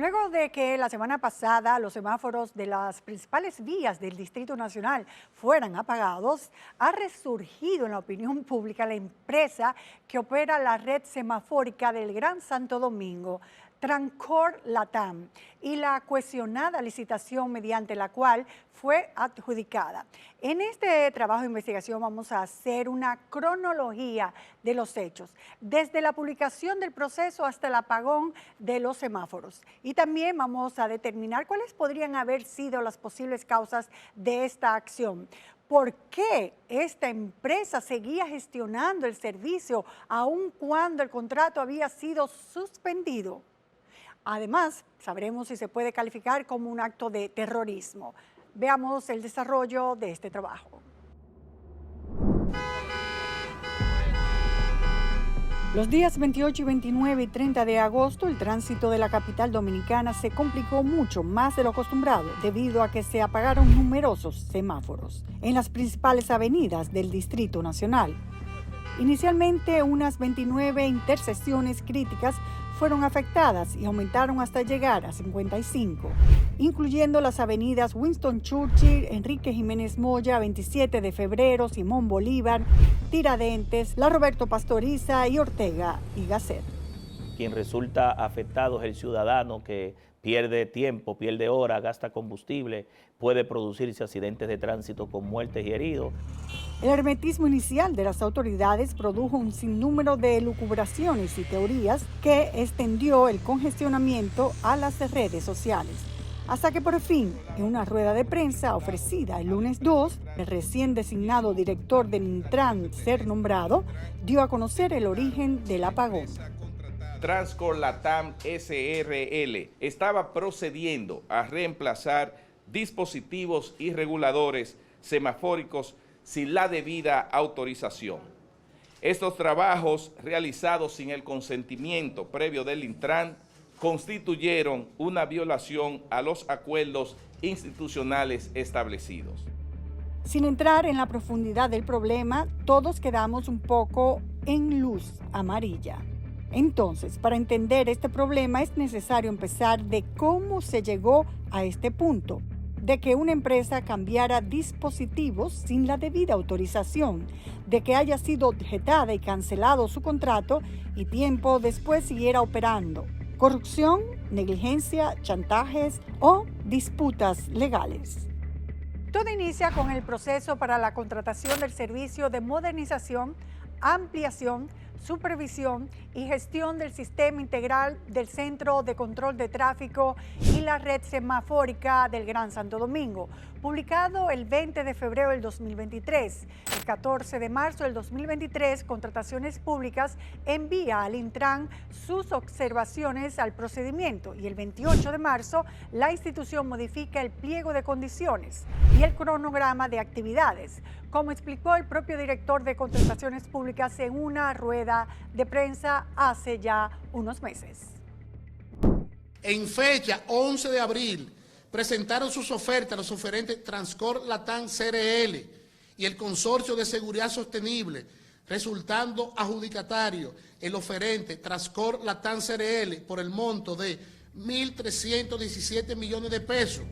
Luego de que la semana pasada los semáforos de las principales vías del Distrito Nacional fueran apagados, ha resurgido en la opinión pública la empresa que opera la red semafórica del Gran Santo Domingo, Transcorp Latam, y la cuestionada licitación mediante la cual fue adjudicada. En este trabajo de investigación vamos a hacer una cronología de los hechos, desde la publicación del proceso hasta el apagón de los semáforos. Y también vamos a determinar cuáles podrían haber sido las posibles causas de esta acción. ¿Por qué esta empresa seguía gestionando el servicio aun cuando el contrato había sido suspendido? Además, sabremos si se puede calificar como un acto de terrorismo. Veamos el desarrollo de este trabajo. Los días 28, 29 y 30 de agosto, el tránsito de la capital dominicana se complicó mucho más de lo acostumbrado debido a que se apagaron numerosos semáforos en las principales avenidas del Distrito Nacional. Inicialmente, unas 29 intersecciones críticas fueron afectadas y aumentaron hasta llegar a 55, incluyendo las avenidas Winston Churchill, Enrique Jiménez Moya, 27 de febrero, Simón Bolívar, Tiradentes, la Roberto Pastoriza y Ortega y Gasset. Quien resulta afectado es el ciudadano que pierde tiempo, pierde hora, gasta combustible, puede producirse accidentes de tránsito con muertes y heridos. El hermetismo inicial de las autoridades produjo un sinnúmero de elucubraciones y teorías que extendió el congestionamiento a las redes sociales. Hasta que por fin, en una rueda de prensa ofrecida el lunes 2, el recién designado director del Intran ser nombrado, dio a conocer el origen del apagón. Transcorp Latam SRL estaba procediendo a reemplazar dispositivos y reguladores semafóricos sin la debida autorización. Estos trabajos, realizados sin el consentimiento previo del Intran, constituyeron una violación a los acuerdos institucionales establecidos. Sin entrar en la profundidad del problema, todos quedamos un poco en luz amarilla. Entonces, para entender este problema es necesario empezar de cómo se llegó a este punto, de que una empresa cambiara dispositivos sin la debida autorización, de que haya sido objetada y cancelado su contrato y tiempo después siguiera operando. Corrupción, negligencia, chantajes o disputas legales. Todo inicia con el proceso para la contratación del servicio de modernización, ampliación, supervisión y gestión del sistema integral del Centro de Control de Tráfico y la red semafórica del Gran Santo Domingo, publicado el 20 de febrero del 2023. El 14 de marzo del 2023, Contrataciones Públicas envía al Intran sus observaciones al procedimiento y el 28 de marzo la institución modifica el pliego de condiciones y el cronograma de actividades, como explicó el propio director de Contrataciones Públicas en una rueda de prensa hace ya unos meses. En fecha 11 de abril presentaron sus ofertas los oferentes Transcorp Latam CRL y el Consorcio de Seguridad Sostenible, resultando adjudicatario el oferente Transcorp Latam CRL por el monto de 1.317 millones de pesos.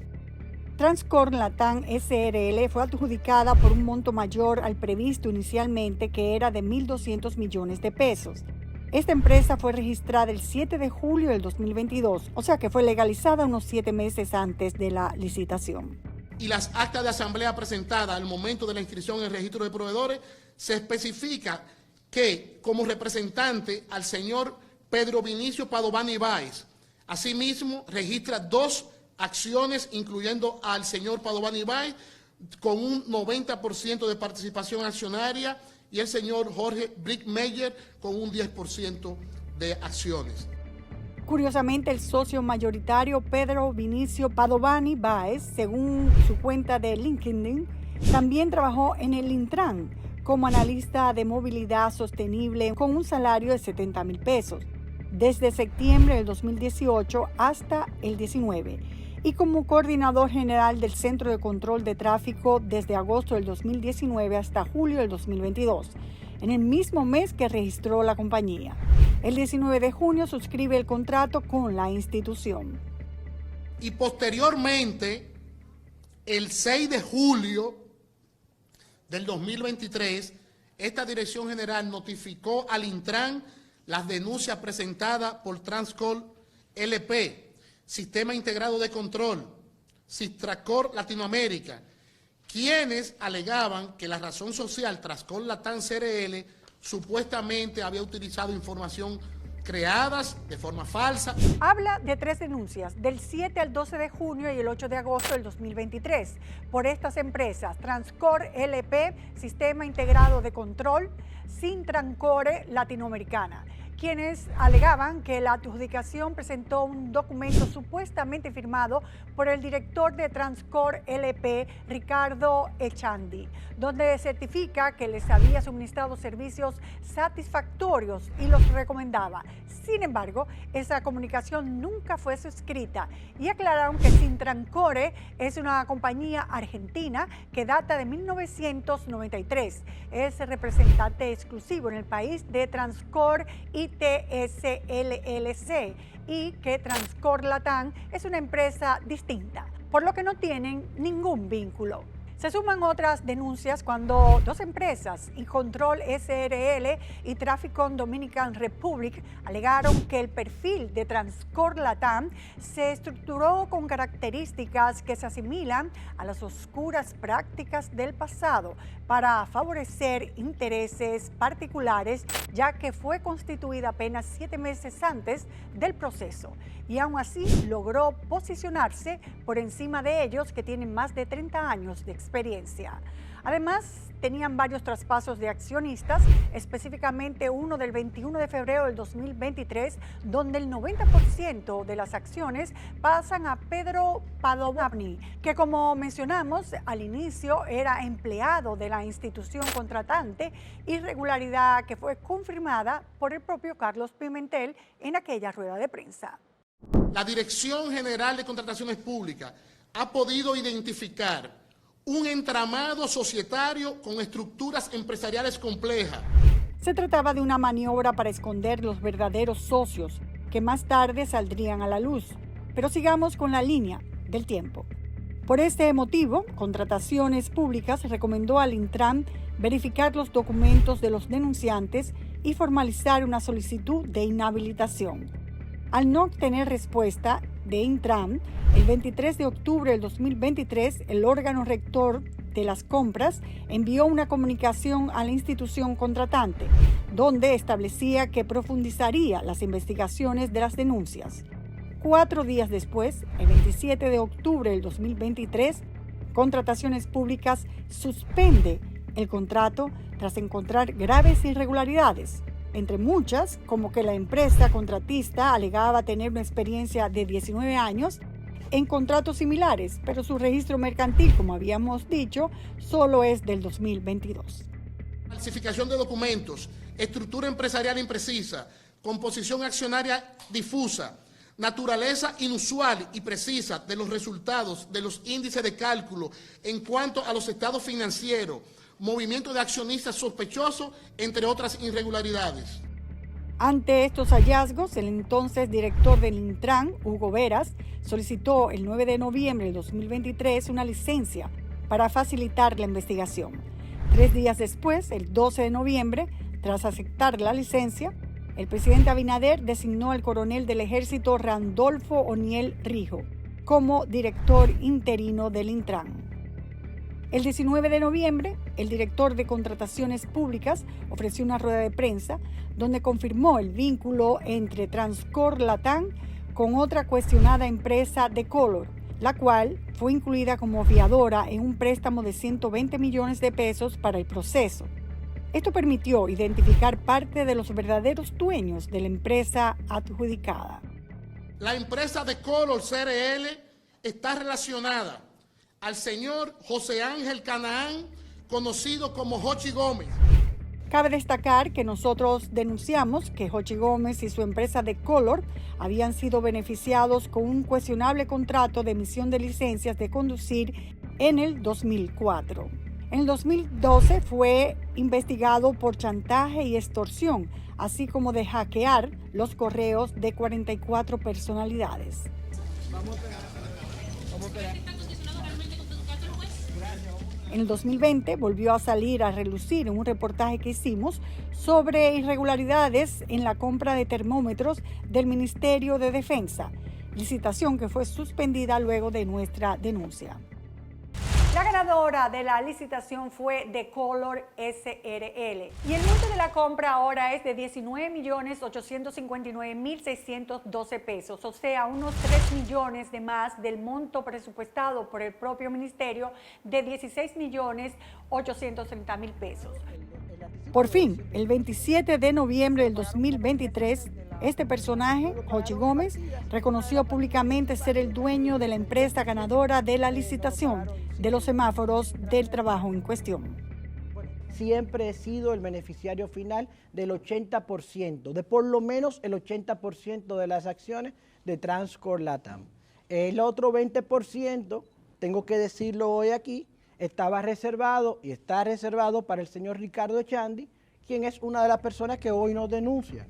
Transcorp Latam SRL fue adjudicada por un monto mayor al previsto inicialmente, que era de 1.200 millones de pesos. Esta empresa fue registrada el 7 de julio del 2022, o sea que fue legalizada unos 7 meses antes de la licitación. Y las actas de asamblea presentadas al momento de la inscripción en el registro de proveedores, se especifica que como representante al señor Pedro Vinicio Padovani Báez. Asimismo, registra 2 acciones, incluyendo al señor Padovani Báez, con un 90% de participación accionaria, y el señor Jorge Brickmeyer con un 10% de acciones. Curiosamente, el socio mayoritario Pedro Vinicio Padovani Báez, según su cuenta de LinkedIn, también trabajó en el Intran como analista de movilidad sostenible con un salario de 70,000 pesos desde septiembre del 2018 hasta el 19, y como coordinador general del Centro de Control de Tráfico desde agosto del 2019 hasta julio del 2022, en el mismo mes que registró la compañía. El 19 de junio suscribe el contrato con la institución. y posteriormente, el 6 de julio del 2023, esta Dirección General notificó al Intran las denuncias presentadas por Transcol LP, Sistema Integrado de Control, Sistracor Latinoamérica, quienes alegaban que la razón social Transcol Latam CRL supuestamente había utilizado información creadas de forma falsa. Habla de 3 denuncias del 7 al 12 de junio y el 8 de agosto del 2023 por estas empresas: Transcor LP, Sistema Integrado de Control, Sintrancore Latinoamericana, quienes alegaban que la adjudicación presentó un documento supuestamente firmado por el director de Transcor LP, Ricardo Echandi, donde certifica que les había suministrado servicios satisfactorios y los recomendaba. Sin embargo, esa comunicación nunca fue suscrita y aclararon que Sintrancore es una compañía argentina que data de 1993. Es representante exclusivo en el país de Transcor ITS LLC y que Transcor Latam es una empresa distinta, por lo que no tienen ningún vínculo. Se suman otras denuncias cuando 2 empresas, Incontrol SRL y Trafficon Dominican Republic, alegaron que el perfil de Transcor Latam se estructuró con características que se asimilan a las oscuras prácticas del pasado para favorecer intereses particulares, ya que fue constituida apenas 7 meses antes del proceso y aún así logró posicionarse por encima de ellos, que tienen más de 30 años de experiencia. Además, tenían varios traspasos de accionistas, específicamente uno del 21 de febrero del 2023, donde el 90% de las acciones pasan a Pedro Padovani, que, como mencionamos al inicio, era empleado de la institución contratante, irregularidad que fue confirmada por el propio Carlos Pimentel en aquella rueda de prensa. La Dirección General de Contrataciones Públicas ha podido identificar un entramado societario con estructuras empresariales complejas. Se trataba de una maniobra para esconder los verdaderos socios, que más tarde saldrían a la luz. Pero sigamos con la línea del tiempo. Por este motivo, Contrataciones Públicas recomendó al Intran verificar los documentos de los denunciantes y formalizar una solicitud de inhabilitación. Al no obtener respuesta de Intran, el 23 de octubre del 2023, el órgano rector de las compras envió una comunicación a la institución contratante, donde establecía que profundizaría las investigaciones de las denuncias. 4 días después, el 27 de octubre del 2023, Contrataciones Públicas suspende el contrato tras encontrar graves irregularidades, entre muchas, como que la empresa contratista alegaba tener una experiencia de 19 años en contratos similares, pero su registro mercantil, como habíamos dicho, solo es del 2022. Falsificación de documentos, estructura empresarial imprecisa, composición accionaria difusa, naturaleza inusual y precisa de los resultados de los índices de cálculo en cuanto a los estados financieros, movimiento de accionistas sospechosos, entre otras irregularidades. Ante estos hallazgos, el entonces director del Intran, Hugo Veras, solicitó el 9 de noviembre del 2023 una licencia para facilitar la investigación. 3 días después, el 12 de noviembre, tras aceptar la licencia, el presidente Abinader designó al coronel del Ejército Randolfo O'Neill Rijo como director interino del Intran. El 19 de noviembre, el director de Contrataciones Públicas ofreció una rueda de prensa donde confirmó el vínculo entre Transcor Latam con otra cuestionada empresa de Color, la cual fue incluida como fiadora en un préstamo de 120 millones de pesos para el proceso. Esto permitió identificar parte de los verdaderos dueños de la empresa adjudicada. La empresa de Color CRL está relacionada al señor José Ángel Canaán, conocido como Jochi Gómez. Cabe destacar que nosotros denunciamos que Jochi Gómez y su empresa de Color habían sido beneficiados con un cuestionable contrato de emisión de licencias de conducir en el 2004. En el 2012 fue investigado por chantaje y extorsión, así como de hackear los correos de 44 personalidades. En el 2020 volvió a salir a relucir en un reportaje que hicimos sobre irregularidades en la compra de termómetros del Ministerio de Defensa, licitación que fue suspendida luego de nuestra denuncia. La ganadora de la licitación fue The Color SRL y el monto de la compra ahora es de 19.859.612 pesos, o sea, unos 3 millones de más del monto presupuestado por el propio ministerio de 16.830.000 pesos. Por fin, el 27 de noviembre del 2023, este personaje, Jochi Gómez, reconoció públicamente ser el dueño de la empresa ganadora de la licitación de los semáforos del trabajo en cuestión. Siempre he sido el beneficiario final del 80%, de por lo menos el 80% de las acciones de Transcorp Latam. El otro 20%, tengo que decirlo hoy aquí, estaba reservado y está reservado para el señor Ricardo Echandi, quien es una de las personas que hoy nos denuncia.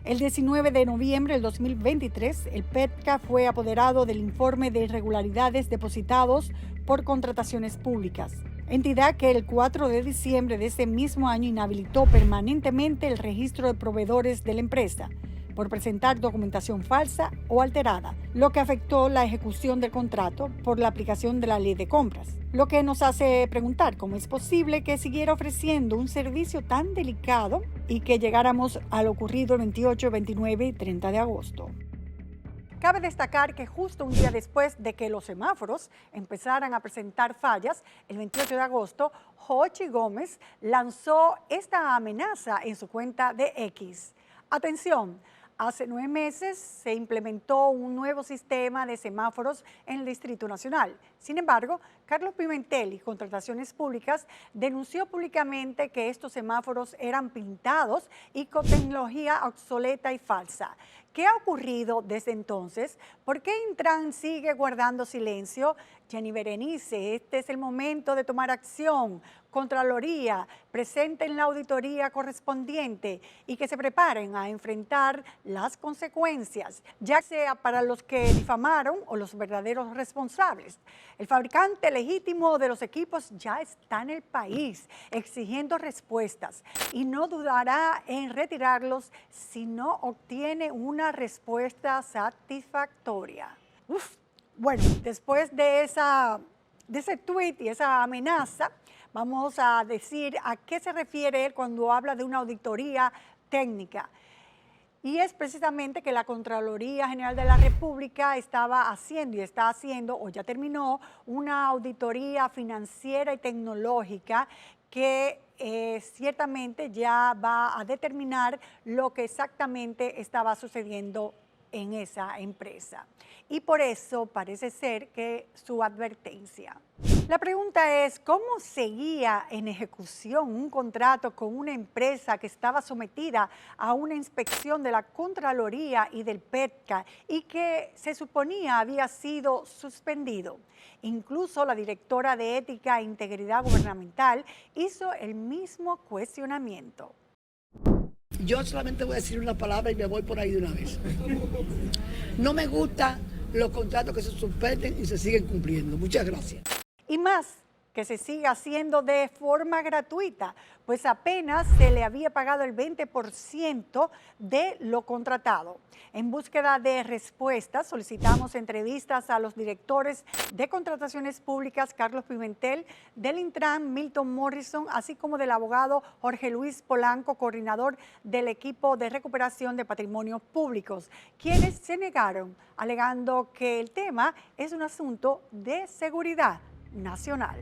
El 19 de noviembre del 2023, el PETCA fue apoderado del informe de irregularidades depositados por contrataciones públicas, entidad que el 4 de diciembre de ese mismo año inhabilitó permanentemente el registro de proveedores de la empresa por presentar documentación falsa o alterada, lo que afectó la ejecución del contrato por la aplicación de la ley de compras. Lo que nos hace preguntar cómo es posible que siguiera ofreciendo un servicio tan delicado y que llegáramos a lo ocurrido el 28, 29 y 30 de agosto. Cabe destacar que justo un día después de que los semáforos empezaran a presentar fallas, el 28 de agosto, Jochi Gómez lanzó esta amenaza en su cuenta de X. Atención, hace 9 meses se implementó un nuevo sistema de semáforos en el Distrito Nacional. Sin embargo, Carlos Pimentel y Contrataciones Públicas denunció públicamente que estos semáforos eran pintados y con tecnología obsoleta y falsa. ¿Qué ha ocurrido desde entonces? ¿Por qué Intran sigue guardando silencio? Jenny Berenice, este es el momento de tomar acción. Contraloría, presenten la auditoría correspondiente y que se preparen a enfrentar las consecuencias, ya sea para los que difamaron o los verdaderos responsables. El fabricante legítimo de los equipos ya está en el país exigiendo respuestas y no dudará en retirarlos si no obtiene una respuesta satisfactoria. Bueno, después de ese tuit y esa amenaza, vamos a decir a qué se refiere él cuando habla de una auditoría técnica. Y es precisamente que la Contraloría General de la República estaba haciendo y está haciendo, o ya terminó, una auditoría financiera y tecnológica que ciertamente ya va a determinar lo que exactamente estaba sucediendo en esa empresa. Y por eso parece ser que su advertencia. La pregunta es, ¿cómo seguía en ejecución un contrato con una empresa que estaba sometida a una inspección de la Contraloría y del PETCA y que se suponía había sido suspendido? Incluso la directora de Ética e Integridad Gubernamental hizo el mismo cuestionamiento. Yo solamente voy a decir una palabra y me voy por ahí de una vez. No me gustan los contratos que se suspenden y se siguen cumpliendo. Muchas gracias. Y más, que se siga haciendo de forma gratuita, pues apenas se le había pagado el 20% de lo contratado. En búsqueda de respuestas, solicitamos entrevistas a los directores de Contrataciones Públicas, Carlos Pimentel, del Intran, Milton Morrison, así como del abogado Jorge Luis Polanco, coordinador del equipo de recuperación de patrimonios públicos, quienes se negaron, alegando que el tema es un asunto de seguridad nacional.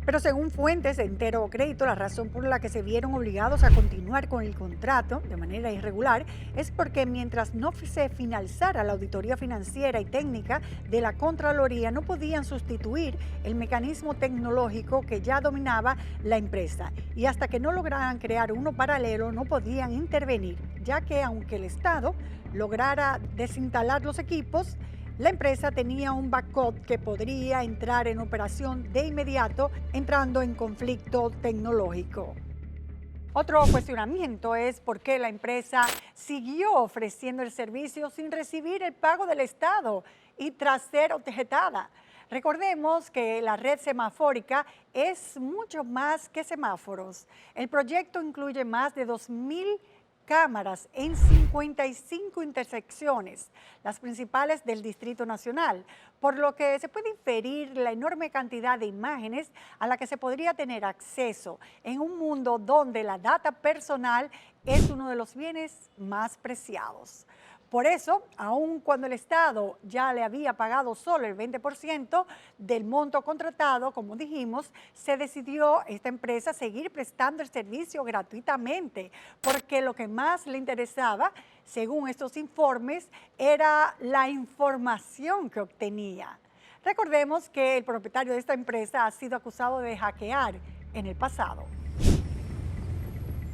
Pero según fuentes de Entero Crédito, la razón por la que se vieron obligados a continuar con el contrato de manera irregular es porque mientras no se finalizara la auditoría financiera y técnica de la Contraloría, no podían sustituir el mecanismo tecnológico que ya dominaba la empresa. Y hasta que no lograran crear uno paralelo, no podían intervenir, ya que aunque el Estado lograra desinstalar los equipos, la empresa tenía un backup que podría entrar en operación de inmediato, entrando en conflicto tecnológico. Otro cuestionamiento es por qué la empresa siguió ofreciendo el servicio sin recibir el pago del Estado y tras ser objetada. Recordemos que la red semafórica es mucho más que semáforos. El proyecto incluye más de 2.000 cámaras en 55 intersecciones, las principales del Distrito Nacional, por lo que se puede inferir la enorme cantidad de imágenes a la que se podría tener acceso en un mundo donde la data personal es uno de los bienes más preciados. Por eso, aun cuando el Estado ya le había pagado solo el 20% del monto contratado, como dijimos, se decidió esta empresa seguir prestando el servicio gratuitamente, porque lo que más le interesaba, según estos informes, era la información que obtenía. Recordemos que el propietario de esta empresa ha sido acusado de hackear en el pasado.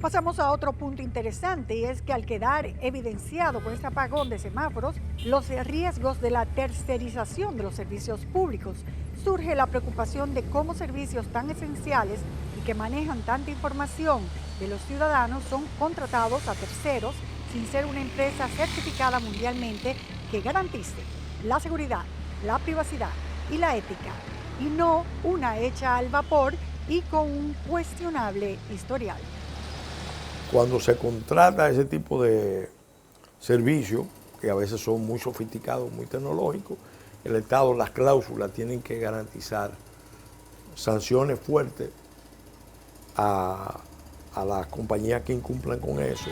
Pasamos a otro punto interesante y es que al quedar evidenciado con este apagón de semáforos los riesgos de la tercerización de los servicios públicos, surge la preocupación de cómo servicios tan esenciales y que manejan tanta información de los ciudadanos son contratados a terceros sin ser una empresa certificada mundialmente que garantice la seguridad, la privacidad y la ética, y no una hecha al vapor y con un cuestionable historial. Cuando se contrata ese tipo de servicios, que a veces son muy sofisticados, muy tecnológicos, el Estado, las cláusulas tienen que garantizar sanciones fuertes a las compañías que incumplan con eso.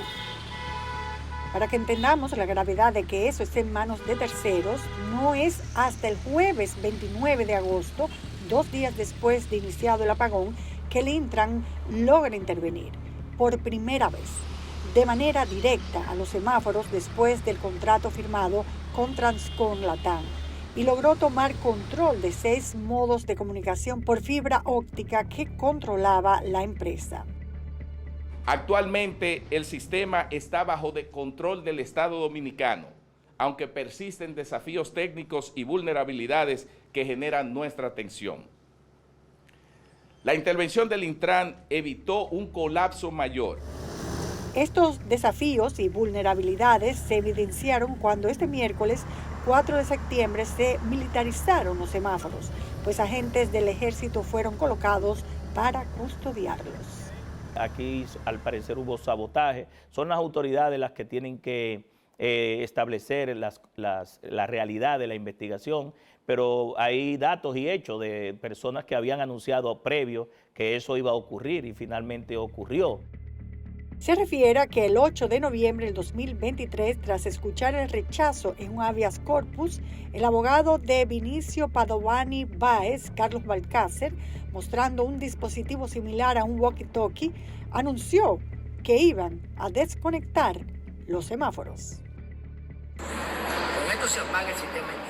Para que entendamos la gravedad de que eso esté en manos de terceros, no es hasta el jueves 29 de agosto, 2 días después de iniciado el apagón, que el Intran logra intervenir por primera vez, de manera directa a los semáforos después del contrato firmado con Transcon Latam, y logró tomar control de 6 modos de comunicación por fibra óptica que controlaba la empresa. Actualmente el sistema está bajo de control del Estado Dominicano, aunque persisten desafíos técnicos y vulnerabilidades que generan nuestra atención. La intervención del Intran evitó un colapso mayor. Estos desafíos y vulnerabilidades se evidenciaron cuando este miércoles 4 de septiembre se militarizaron los semáforos, pues agentes del ejército fueron colocados para custodiarlos. Aquí al parecer hubo sabotaje, son las autoridades las que tienen que establecer la realidad de la investigación, pero hay datos y hechos de personas que habían anunciado previo que eso iba a ocurrir y finalmente ocurrió. Se refiere a que el 8 de noviembre del 2023, tras escuchar el rechazo en un habeas corpus, el abogado de Vinicio Padovani Báez, Carlos Balcácer, mostrando un dispositivo similar a un walkie-talkie, anunció que iban a desconectar los semáforos. Con esto se apaga el sistema entero.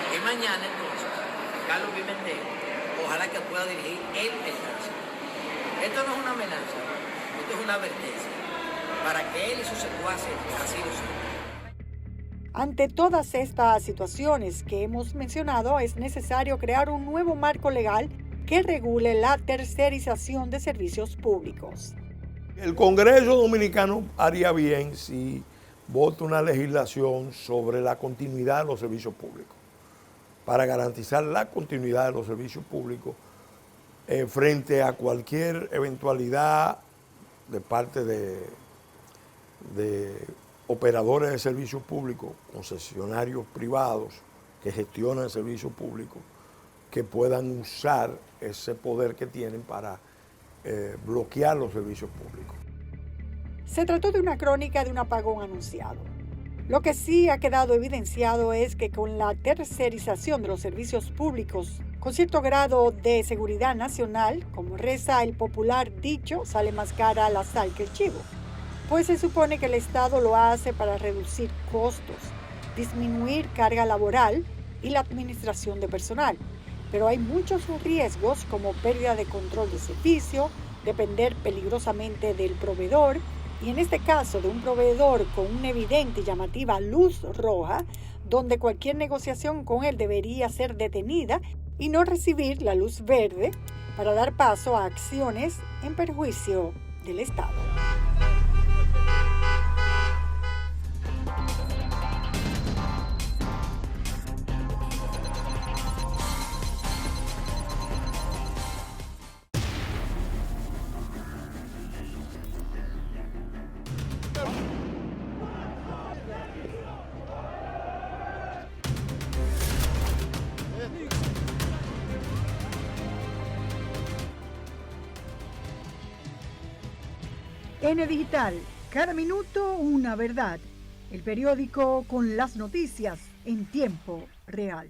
Y mañana entonces, Carlos Pimentel, ojalá que pueda dirigir él el tránsito. Esto no es una amenaza, esto es una advertencia para que él y sus secuaces así lo sepan. Ante todas estas situaciones que hemos mencionado, es necesario crear un nuevo marco legal que regule la tercerización de servicios públicos. El Congreso Dominicano haría bien si vota una legislación sobre la continuidad de los servicios públicos, para garantizar la continuidad de los servicios públicos frente a cualquier eventualidad de parte de operadores de servicios públicos, concesionarios privados que gestionan servicios públicos, que puedan usar ese poder que tienen para bloquear los servicios públicos. Se trató de una crónica de un apagón anunciado. Lo que sí ha quedado evidenciado es que con la tercerización de los servicios públicos, con cierto grado de seguridad nacional, como reza el popular dicho, sale más cara la sal que el chivo. Pues se supone que el Estado lo hace para reducir costos, disminuir carga laboral y la administración de personal. Pero hay muchos riesgos como pérdida de control de servicio, depender peligrosamente del proveedor, y en este caso de un proveedor con una evidente y llamativa luz roja, donde cualquier negociación con él debería ser detenida y no recibir la luz verde para dar paso a acciones en perjuicio del Estado. N Digital, cada minuto una verdad. El periódico con las noticias en tiempo real.